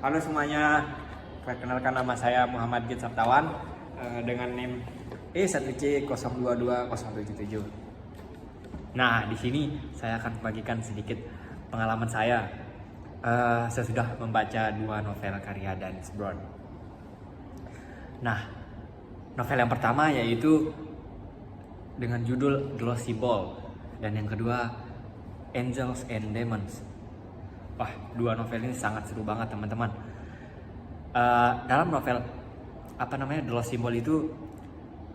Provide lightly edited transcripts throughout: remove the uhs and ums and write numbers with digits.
Halo semuanya, perkenalkan nama saya Muhammad Gid Saptawan dengan NIM E1C022077. Nah, di sini saya akan bagikan sedikit pengalaman saya sesudah membaca 2 novel karya Dennis Brown. Nah, novel yang pertama yaitu dengan judul Glossy Ball dan yang kedua Angels and Demons. Wah, 2 novel ini sangat seru banget teman-teman. Dalam novel Glossy Ball itu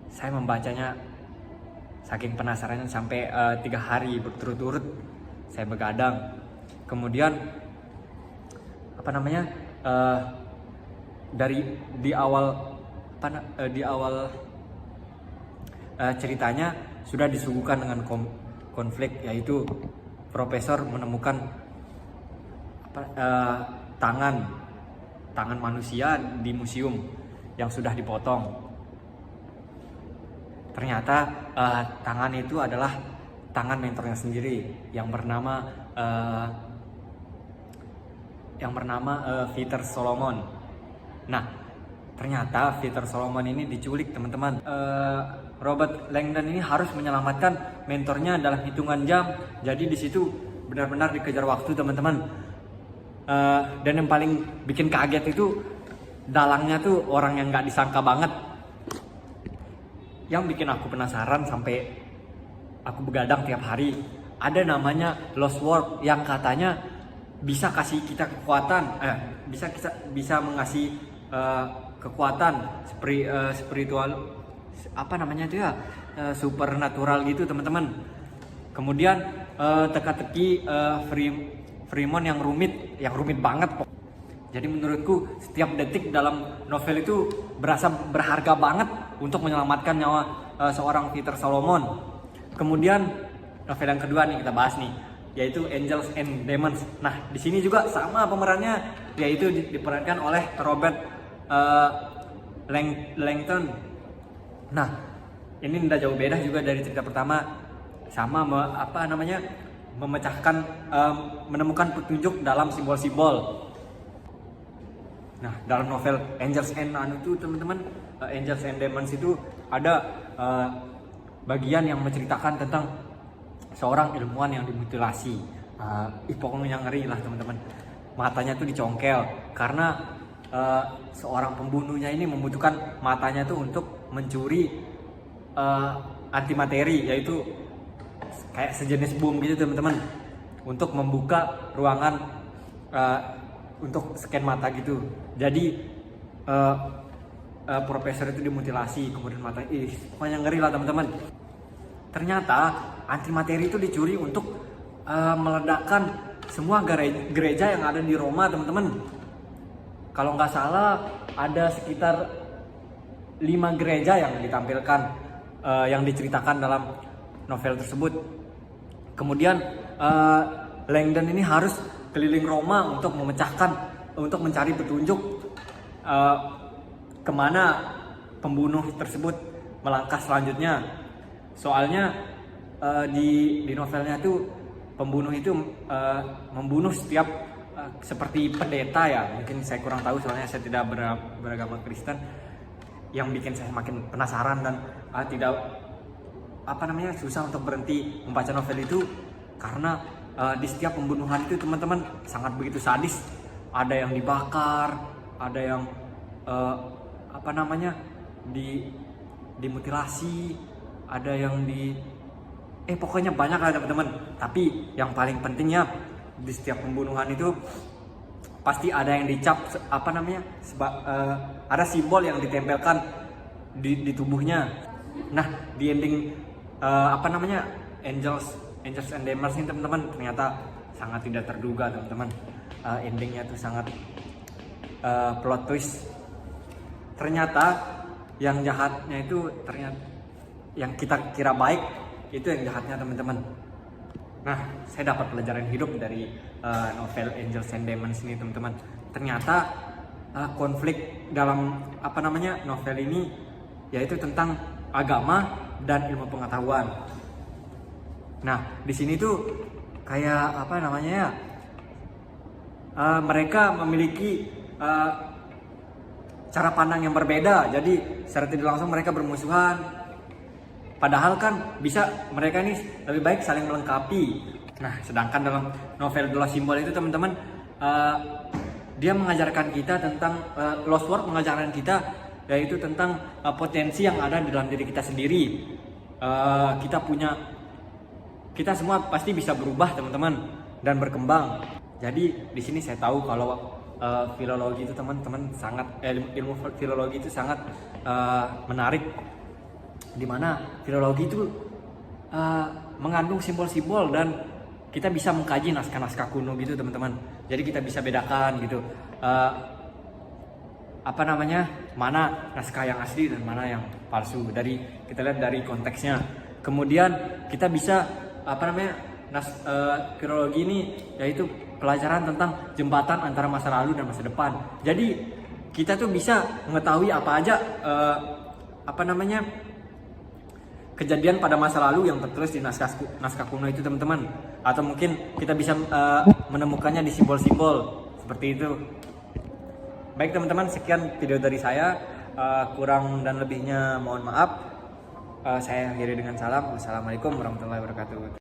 saya membacanya saking penasarannya sampai 3 hari berturut-turut saya begadang. Kemudian di awal ceritanya sudah disuguhkan dengan konflik, yaitu profesor menemukan tangan manusia di museum yang sudah dipotong. Ternyata tangan itu adalah tangan mentornya sendiri yang bernama Peter Solomon. Nah, ternyata Peter Solomon ini diculik teman-teman. Robert Langdon ini harus menyelamatkan mentornya dalam hitungan jam. Jadi di situ benar-benar dikejar waktu teman-teman. Dan yang paling bikin kaget itu dalangnya tuh orang yang nggak disangka banget. Yang bikin aku penasaran sampai aku begadang tiap hari, ada namanya Lost World yang katanya bisa kasih kita kekuatan, bisa mengasih kekuatan spiritual, supernatural gitu teman-teman. Kemudian teka-teki Fremont yang rumit banget. Jadi menurutku setiap detik dalam novel itu berasa berharga banget untuk menyelamatkan nyawa seorang Peter Solomon. Kemudian novel yang kedua nih kita bahas nih, yaitu Angels and Demons. Nah, di sini juga sama pemerannya, yaitu diperankan oleh Robert Langdon. Nah, ini tidak jauh beda juga dari cerita pertama, sama menemukan petunjuk dalam simbol-simbol. Nah, dalam novel Angels and Demons itu ada bagian yang menceritakan tentang seorang ilmuwan yang dimutilasi. Pokoknya ngeri lah teman-teman. Matanya tuh dicongkel karena seorang pembunuhnya ini membutuhkan matanya tuh untuk mencuri antimateri, yaitu kayak sejenis bom gitu teman-teman, untuk membuka ruangan untuk scan mata gitu. Jadi profesor itu dimutilasi, kemudian mata pokoknya ngeri lah teman-teman. Ternyata antimateri itu dicuri untuk meledakkan semua gereja yang ada di Roma teman-teman. Kalau nggak salah ada sekitar 5 gereja yang ditampilkan, yang diceritakan dalam novel tersebut. Kemudian Langdon ini harus keliling Roma untuk mencari petunjuk kemana pembunuh tersebut melangkah selanjutnya. Soalnya di novelnya itu pembunuh itu membunuh setiap seperti pendeta ya. Mungkin saya kurang tahu soalnya saya tidak beragama Kristen. Yang bikin saya makin penasaran dan susah untuk berhenti membaca novel itu karena di setiap pembunuhan itu teman-teman sangat begitu sadis. Ada yang dibakar, ada yang dimutilasi, ada yang pokoknya banyak lah teman-teman. Tapi yang paling pentingnya di setiap pembunuhan itu pasti ada yang dicap ada simbol yang ditempelkan di tubuhnya. Nah, di ending Angels and Demons ini teman-teman ternyata sangat tidak terduga teman-teman. Endingnya tuh sangat plot twist. Ternyata yang jahatnya itu yang kita kira baik itu yang jahatnya teman-teman. Nah, saya dapat pelajaran hidup dari novel Angels and Demons ini teman-teman. Ternyata konflik dalam novel ini yaitu tentang agama dan ilmu pengetahuan. Nah, di sini tuh kayak mereka memiliki cara pandang yang berbeda. Jadi secara tidak langsung mereka bermusuhan. Padahal kan bisa mereka ini lebih baik saling melengkapi. Nah, sedangkan dalam novel The Lost Symbol itu teman-teman, dia mengajarkan kita tentang Lost World, mengajarkan kita yaitu tentang potensi yang ada di dalam diri kita sendiri. Kita semua pasti bisa berubah teman-teman dan berkembang. Jadi di sini saya tahu kalau filologi itu teman-teman sangat ilmu filologi itu sangat menarik, dimana filologi itu mengandung simbol-simbol dan kita bisa mengkaji naskah-naskah kuno gitu teman-teman. Jadi kita bisa bedakan gitu mana naskah yang asli dan mana yang palsu, dari kita lihat dari konteksnya. Kemudian kita bisa filologi ini yaitu pelajaran tentang jembatan antara masa lalu dan masa depan. Jadi kita tuh bisa mengetahui apa aja kejadian pada masa lalu yang tertulis di naskah kuno itu teman-teman. Atau mungkin kita bisa menemukannya di simbol-simbol seperti itu. Baik teman-teman, sekian video dari saya. Kurang dan lebihnya mohon maaf. Saya akhiri dengan salam. Wassalamualaikum warahmatullahi wabarakatuh.